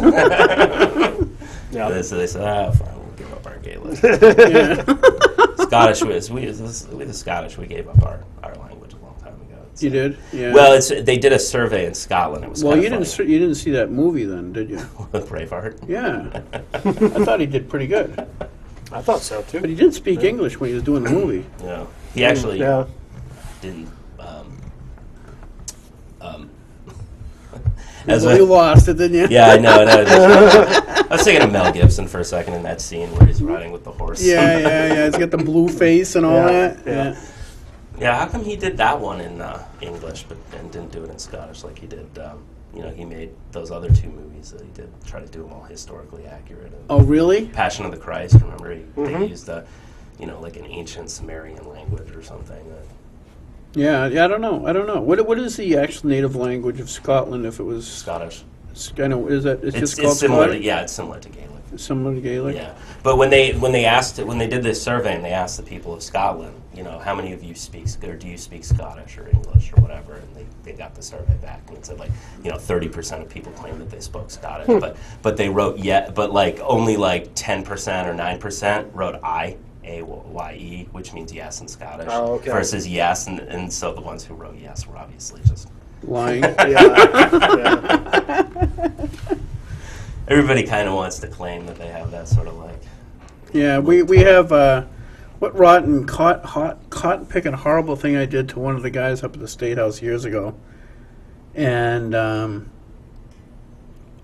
Yeah. So they said, fine, we'll give up our Gaelic. Yeah. Scottish, the Scottish, we gave up our language a long time ago. You did? Yeah. Well, they did a survey in Scotland. It was Well, kind you of you didn't see that movie then, did you? Braveheart. Yeah. I thought he did pretty good. I thought so, too. But he didn't speak English when he was doing the movie. Yeah, he actually Yeah. didn't. Well, you lost it, didn't you? Yeah, I know. I was thinking of Mel Gibson for a second in that scene where he's riding with the horse. Yeah. He's got the blue face and all Yeah, that. yeah. Yeah, how come he did that one in English and didn't do it in Scottish like he did? You know, he made those other two movies that he did try to do them all historically accurate. And Oh, really? Passion of the Christ, remember? They used like an ancient Sumerian language or something. Yeah, I don't know. What is the actual native language of Scotland? If it was, Scottish. I know, is that it's just called It's similar. Scottish? It's similar to Gaelic. Similar to Gaelic. Yeah, but when they did this survey and they asked the people of Scotland, you know, how many of you do you speak Scottish or English or whatever, and they got the survey back and it said 30% of people claimed that they spoke Scottish, but they wrote but only 10% or 9% wrote AYE, which means yes in Scottish, Oh, okay. versus yes, and so the ones who wrote yes were obviously just. Lying. Yeah. Everybody kind of wants to claim that they have that sort of Yeah, we have what rotten cotton picking horrible thing I did to one of the guys up at the State House years ago, and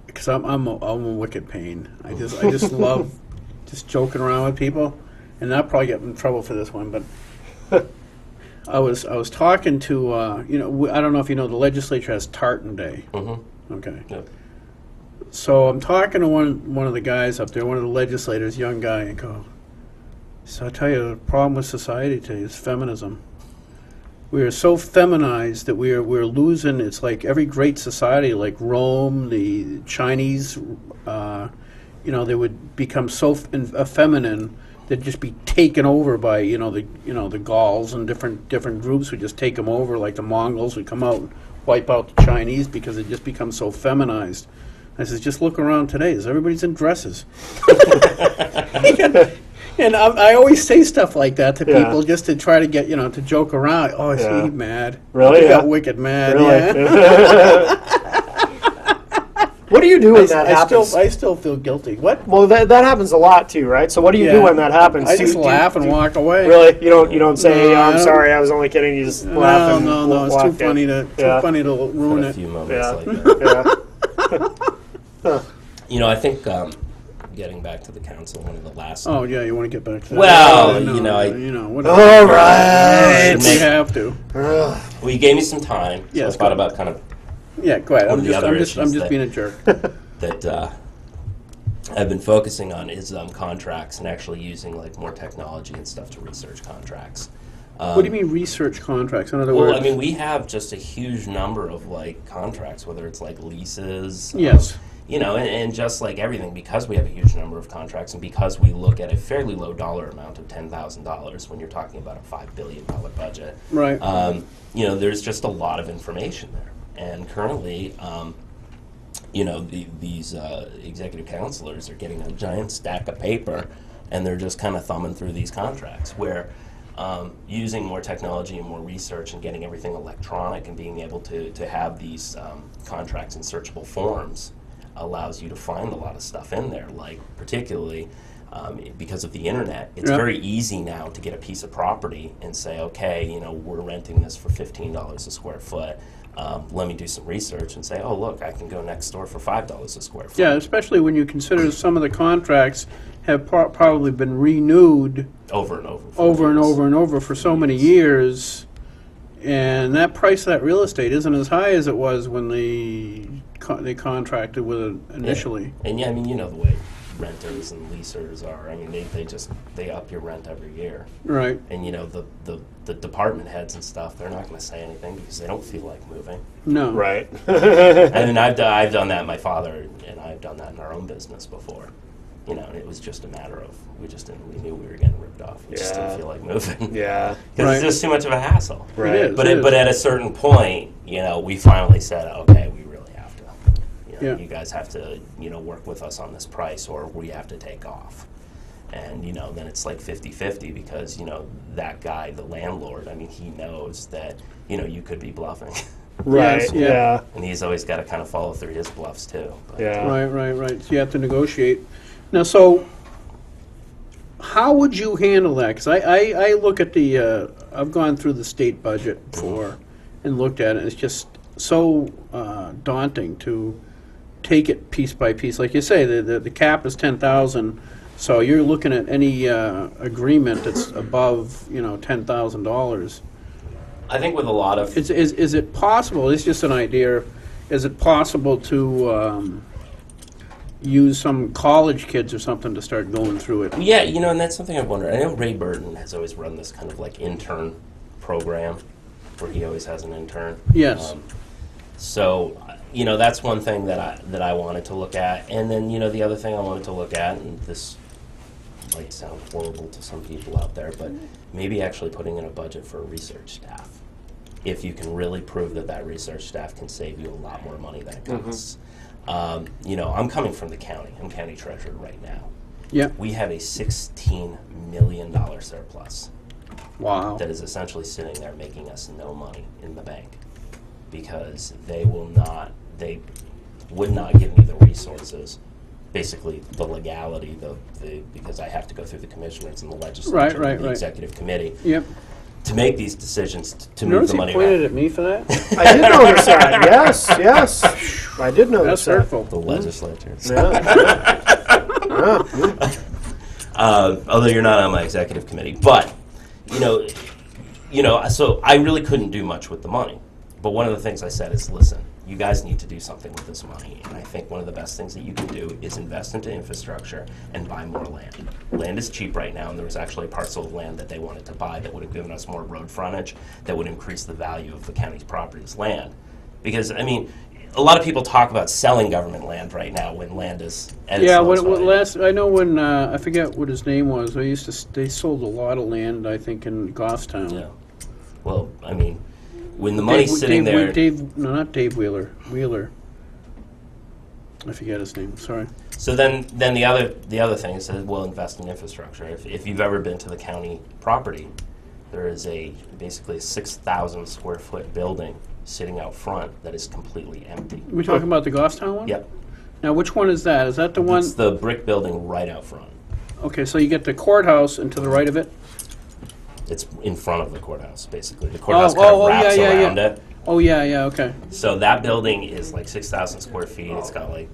because I'm a wicked pain. I just love just joking around with people, and I'll probably get in trouble for this one, but I was talking to I don't know if you know, the legislature has Tartan Day. Mm-hmm. Okay. Yep. So I'm talking to one of the guys up there, one of the legislators, young guy, and go, so I tell you, the problem with society today is feminism. we are so feminized that we're losing. It's like every great society, like Rome, the Chinese, they would become so feminine. They'd just be taken over by the Gauls, and different groups would just take them over. Like the Mongols would come out and wipe out the Chinese because it just becomes so feminized. I says, just look around today. Everybody's in dresses. And I always say stuff like that to people just to try to get, to joke around. Oh, is he mad? Really? He got wicked mad. Really? Yeah. What do you do when that happens? I still feel guilty. What? Well, that happens a lot too, right? So what do you do when that happens? I just laugh and walk away. Really? You don't say, No, I'm sorry, I was only kidding. You just laugh and No. It's walk too in. funny to ruin a it. few moments Yeah. like that. Yeah. I think getting back to the council, one of the last. Oh yeah, you want to get back to that? Well, whatever. All right. We have to. Well, you gave me some time. So Yes, I thought go about kind of Yeah, go ahead. One I'm of the other just issues being a jerk. that I've been focusing on is contracts and actually using like more technology and stuff to research contracts. What do you mean research contracts? In other Well, words, I mean, we have just a huge number of like contracts, whether it's like leases. Yes. And just like everything, because we have a huge number of contracts and because we look at a fairly low dollar amount of $10,000 when you're talking about a $5 billion budget. Right. There's just a lot of information there. And currently, these executive counselors are getting a giant stack of paper and they're just kind of thumbing through these contracts where using more technology and more research and getting everything electronic and being able to have these contracts in searchable forms allows you to find a lot of stuff in there, like particularly because of the internet. It's very easy now to get a piece of property and say, okay, we're renting this for $15 a square foot. Let me do some research and say, oh, look, I can go next door for $5 a square foot. Yeah, especially when you consider some of the contracts have probably been renewed Over and over. and over for so many years, and that price of that real estate isn't as high as it was when they contracted with it initially. Yeah. And the way renters and leasers are. I mean, they up your rent every year. Right. And the department heads and stuff, they're not going to say anything because they don't feel like moving. No. Right. I mean, I've done that. My father and I've done that in our own business before. And it was just a matter of we knew we were getting ripped off. We just didn't feel like moving. Yeah. Because it's just too much of a hassle. Right. It is. But at a certain point, we finally said, okay, we really have to. You guys have to, work with us on this price, or we have to take off. And then it's like 50-50 because that guy, the landlord, I mean, he knows that you could be bluffing. Right. Yes, Yeah. And he's always got to kind of follow through his bluffs too. But, Yeah. Right. So you have to negotiate. Now, so how would you handle that? Because I look at I've gone through the state budget before and looked at it. It's just so daunting to take it piece by piece. Like you say, the cap is 10,000. So you're looking at any agreement that's above, $10,000. I think with a lot of Is it possible? It's just an idea. Is it possible to use some college kids or something to start going through it? yeah, and that's something I've wondered. I know Ray Burton has always run this kind of like intern program where he always has an intern. Yes. So, that's one thing that I wanted to look at. And then, the other thing I wanted to look at, and this might sound horrible to some people out there, but maybe actually putting in a budget for a research staff. If you can really prove that research staff can save you a lot more money than it costs. I'm coming from the county. I'm county treasurer right now. Yeah. We have a $16 million surplus Wow. that is essentially sitting there making us no money in the bank because they would not give me the resources, basically the legality, because I have to go through the commissioners and the legislature Right, and the right. executive committee Yep. to make these decisions to move Notice the he money pointed around. at me for that? I did notice that. Yes. I did notice That's that. hurtful. The legislature. Yeah. Although you're not on my executive committee, but so I really couldn't do much with the money. But one of the things I said is, listen, you guys need to do something with this money. And I think one of the best things that you can do is invest into infrastructure and buy more land. Land is cheap right now, and there was actually a parcel of land that they wanted to buy that would have given us more road frontage, that would increase the value of the county's properties land. Because, I mean, a lot of people talk about selling government land right now when land is at its Yeah, lowest what value. last, I know when, I forget what his name was, they sold a lot of land, I think, in Goffstown. Yeah. Well, I mean, when the money's sitting there... No, not Dave Wheeler. I forget his name, sorry. So then the other thing is that we'll invest in infrastructure. If you've ever been to the county property, there is basically a 6,000 square foot building sitting out front that is completely empty. We're talking about the Goffstown one? Yep. Now, which one is that? Is that the one? It's the brick building right out front. Okay, so you get the courthouse and to the right of it? It's in front of the courthouse, basically. The courthouse kind of wraps around it. Oh, yeah, okay. So that building is like 6,000 square feet. It's got like,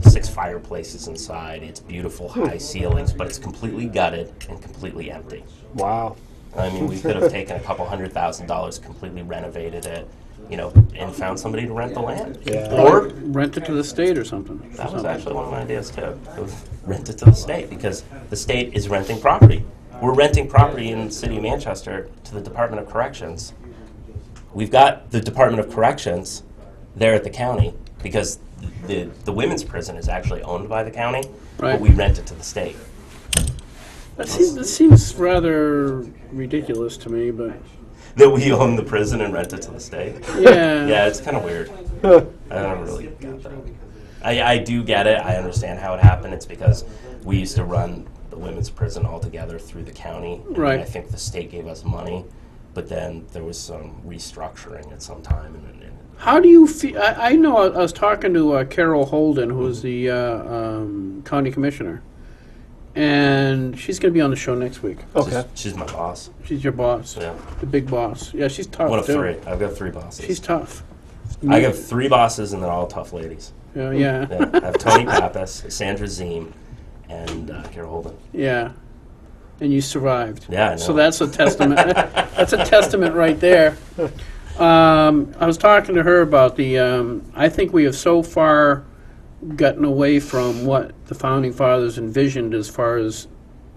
6 fireplaces inside. It's beautiful, high ceilings, but it's completely gutted and completely empty. Wow. I mean, we could have taken a couple $100,000, completely renovated it, and found somebody to rent the land. Yeah. Or Rent it to the state or something. that was actually one of my ideas too. Rent it to the state, because the state is renting property. We're renting property in the city of Manchester to the Department of Corrections. We've got the Department of Corrections there at the county because the women's prison is actually owned by the county, Right. but we rent it to the state. That seems rather ridiculous to me, but That we own the prison and rent it to the state. yeah. Yeah, it's kind of weird. I don't really get that. I do get it. I understand how it happened. It's because we used to run the women's prison all together through the county. And Right. I think the state gave us money, but then there was some restructuring at some time. And How do you feel? I know I was talking to Carol Holden, who's the county commissioner, and she's going to be on the show next week. Okay. she's my boss. She's your boss, Yeah. the big boss. Yeah, she's tough One of too. 3. I've got 3 bosses. She's tough. I have 3 bosses, and they're all tough ladies. Yeah. Yeah, I have Tony Pappas, Sandra Ziem, and Carol Holden. Yeah. And you survived. Yeah, I know. So that's a testament. That's a testament right there. I was talking to her about the. I think we have so far gotten away from what the founding fathers envisioned as far as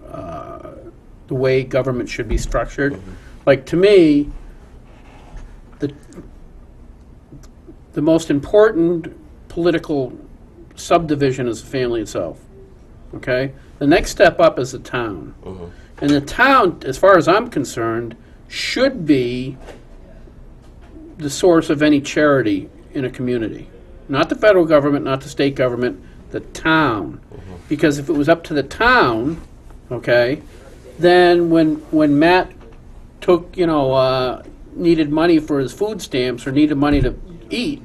the way government should be structured. Like, to me, the most important political subdivision is the family itself. Okay? The next step up is the town. And the town, as far as I'm concerned, should be the source of any charity in a community. Not the federal government, not the state government, the town. Because if it was up to the town, okay, then when Matt took, needed money for his food stamps or needed money to eat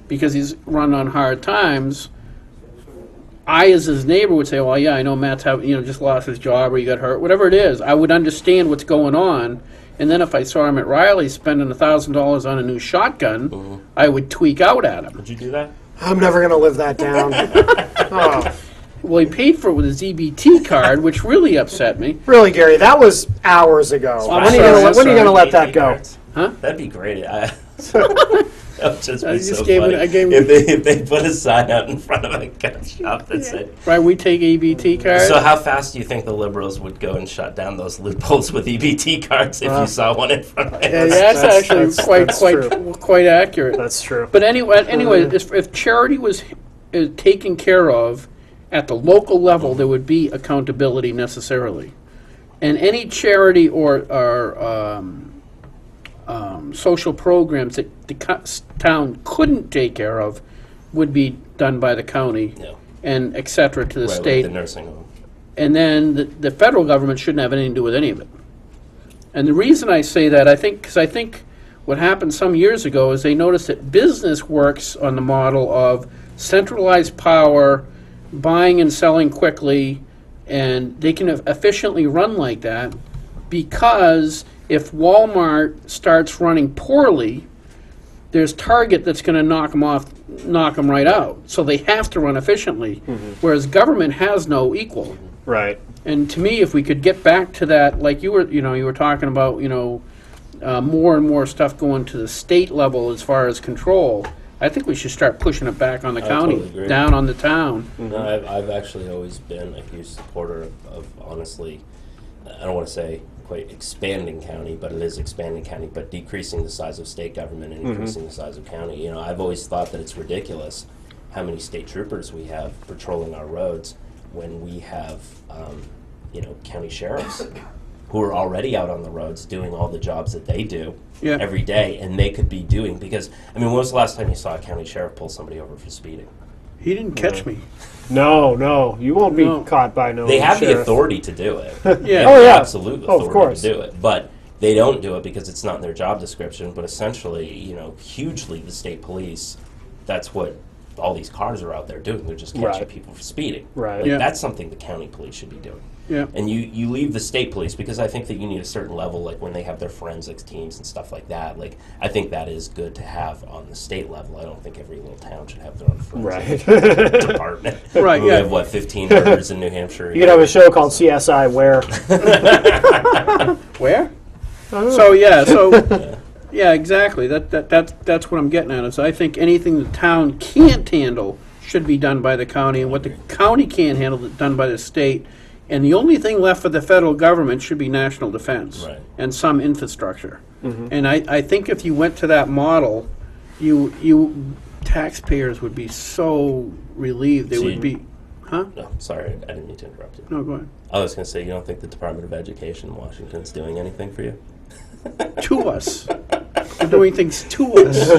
because he's run on hard times, I, as his neighbor, would say, well, yeah, I know Matt's just lost his job or he got hurt, whatever it is. I would understand what's going on. And then if I saw him at Riley spending $1,000 on a new shotgun, I would tweak out at him. Would you do that? I'm never going to live that down. Oh, Well, he paid for it with his EBT card, which really upset me. really, Gary, that was hours ago. I'm When are you sorry, gonna I'm when are you sorry. gonna let that go? Huh? That'd be great. That would just I be just so gave it- funny. I gave if they put a sign out in front of a gun shop that said, Right, we take EBT cards. so how fast do you think the Liberals would go and shut down those loopholes with EBT cards if you saw one in front of yeah, it? that's actually that's true. quite accurate. That's true. But anyway, if charity was taken care of at the local level, there would be accountability necessarily. And any charity or social programs that the town couldn't take care of would be done by the county No. and et cetera to the Right, state. like the nursing home. And then the federal government shouldn't have anything to do with any of it. And the reason I say that, because I think what happened some years ago is they noticed that business works on the model of centralized power, buying and selling quickly, and they can efficiently run like that because if Walmart starts running poorly, there's Target that's going to knock them right out. So they have to run efficiently, whereas government has no equal. Right. And to me, if we could get back to that, like you were talking about, more and more stuff going to the state level as far as control, I think we should start pushing it back on the county, totally agree. down on the town. No, I've actually always been a huge supporter of honestly, I don't want to say quite expanding county, but it is expanding county, but decreasing the size of state government and increasing the size of county. You know, I've always thought that it's ridiculous how many state troopers we have patrolling our roads when we have, county sheriffs who are already out on the roads doing all the jobs that they do Yeah. every day, and they could be doing, because, I mean, when was the last time you saw a county sheriff pull somebody over for speeding? He didn't catch me. No, you won't be No. caught by no They have the sheriff. authority to do it. Yeah. They have Oh, the yeah. absolute Oh, of authority course. to do it. But they don't do it because it's not in their job description. But essentially, hugely, the state police, that's what all these cars are out there doing. They're just catching Right. people for speeding. Right. Like, Yeah. that's something the county police should be doing. Yeah. And you leave the state police, because I think that you need a certain level, like when they have their forensics teams and stuff like that. Like, I think that is good to have on the state level. I don't think every little town should have their own forensic Right. department. Right, We yeah. have, 15 murders in New Hampshire. You could have a show called CSI where. Where? So yeah, exactly. That's what I'm getting at. Is I think anything the town can't handle should be done by the county, and what the county can't handle is done by the state. And the only thing left for the federal government should be national defense Right. and some infrastructure. And I think if you went to that model, you taxpayers would be so relieved. They See- would be, huh? No, sorry, I didn't mean to interrupt you. No, go ahead. I was going to say, you don't think the Department of Education in Washington's doing anything for you? To us. They're doing things to us.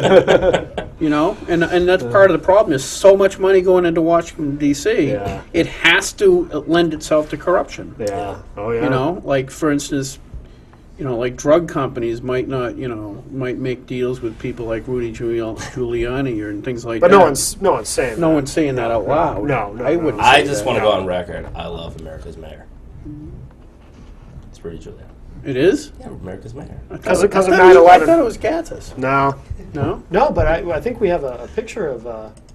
And that's part of the problem is so much money going into Washington, D.C. Yeah. It has to lend itself to corruption. Yeah. Oh, yeah. Like, for instance, like drug companies might not, might make deals with people like Rudy Giuliani and things like But that. no one's saying No that. one's saying that out loud. No, I wouldn't. I say just that. want to go on record. I love America's mayor. It's Rudy Giuliani. It is? Yeah, America's mayor. Because of I 9/11. thought it was Gatzis. No. No? No, but I think we have a picture of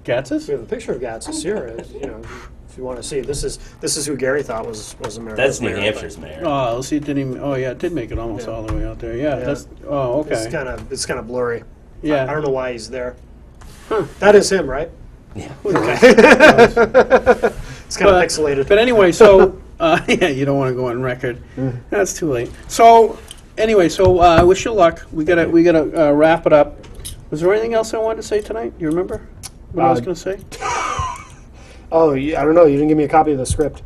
Gatzis? we have a picture of Gatsis here. If you want to see, this is who Gary thought was America's That's New mayor, Hampshire's mayor. Oh, see, it didn't even. Oh, yeah, it did make it almost Yeah. all the way out there. Yeah, Yeah. that's. Oh, but okay. It's kind of blurry. Yeah. I don't know why he's there. That is him, right? Yeah. It's kind of pixelated. But anyway, so yeah, you don't want to go on record. That's too late. So anyway, I wish you luck. We gotta wrap it up. Was there anything else I wanted to say tonight? Do you remember what I was going to say? Oh, I don't know. You didn't give me a copy of the script.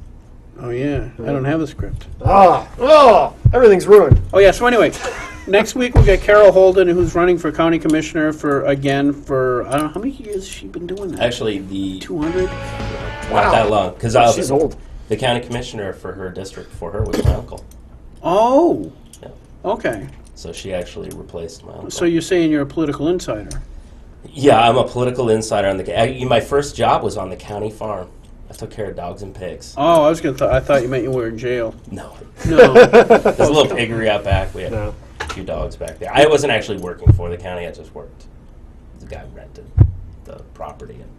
Oh yeah, I don't have a script. Everything's ruined. Oh yeah. So anyway, next week we'll get Carol Holden, who's running for county commissioner for I don't know how many years has she been doing that. Actually, the 200. not that long, because She's old. the county commissioner for her district before her was my uncle. Oh. Yeah. Okay. So she actually replaced my uncle. So you're saying you're a political insider? Yeah, I'm a political insider on the. My first job was on the county farm. I took care of dogs and pigs. Oh, I thought you meant you were in jail. No, No. there's a little piggery out back. We had No. a few dogs back there. I wasn't actually working for the county. I just worked. The guy rented the property, and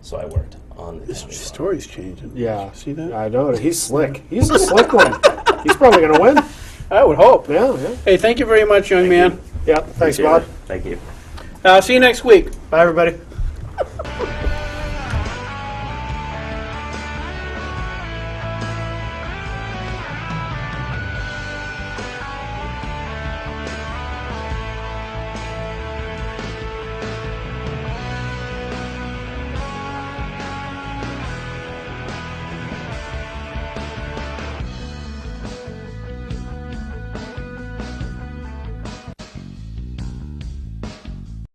so I worked on the This county farm. story's changing. Yeah. See that? I know. He's slick. He's a slick one. He's probably going to win. I would hope. Yeah. Hey, thank you very much, young man. Yeah. Thanks, Appreciate Bob. it. Thank you. See you next week. Bye, everybody.